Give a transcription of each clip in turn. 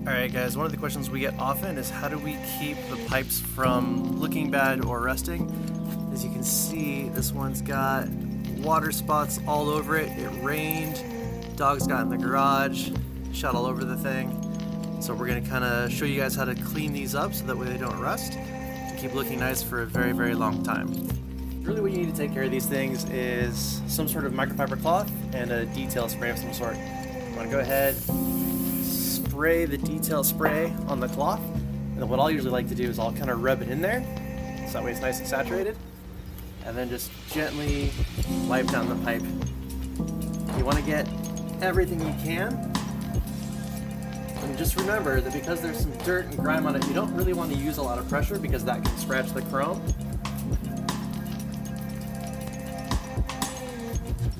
Alright guys, one of the questions we get often is how do we keep the pipes from looking bad or rusting? As you can see, this one's got water spots all over it. It rained, dogs got in the garage, shot all over the thing. So we're going to kind of show you guys how to clean these up so that way they don't rust and keep looking nice for a very, very long time. Really what you need to take care of these things is some sort of microfiber cloth and a detail spray of some sort. You want to go ahead, spray the detail spray on the cloth, and then what I'll usually like to do is I'll kind of rub it in there so that way it's nice and saturated, and then just gently wipe down the pipe. You want to get everything you can, and just remember that because there's some dirt and grime on it, you don't really want to use a lot of pressure because that can scratch the chrome.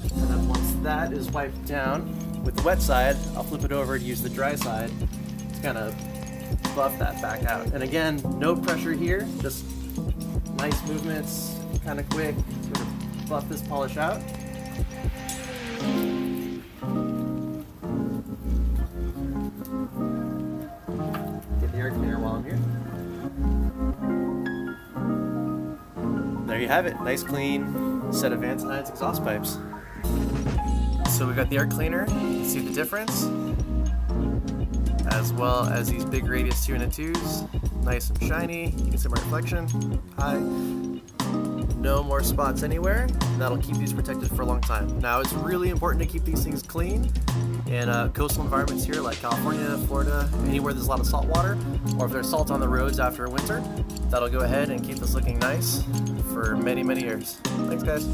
And then once that is wiped down, with the wet side, I'll flip it over and use the dry side to kind of buff that back out. And again, no pressure here, just nice movements, kind of quick. We're going to buff this polish out. Get the air cleaner while I'm here. There you have it, nice clean set of Vance Hines exhaust pipes. So we've got the air cleaner, you can see the difference, as well as these big radius 2 and 2s, nice and shiny. You can see my reflection, high, no more spots anywhere. That'll keep these protected for a long time. Now it's really important to keep these things clean in coastal environments here like California, Florida, anywhere there's a lot of salt water, or if there's salt on the roads after a winter. That'll go ahead and keep this looking nice for many, many years. Thanks guys.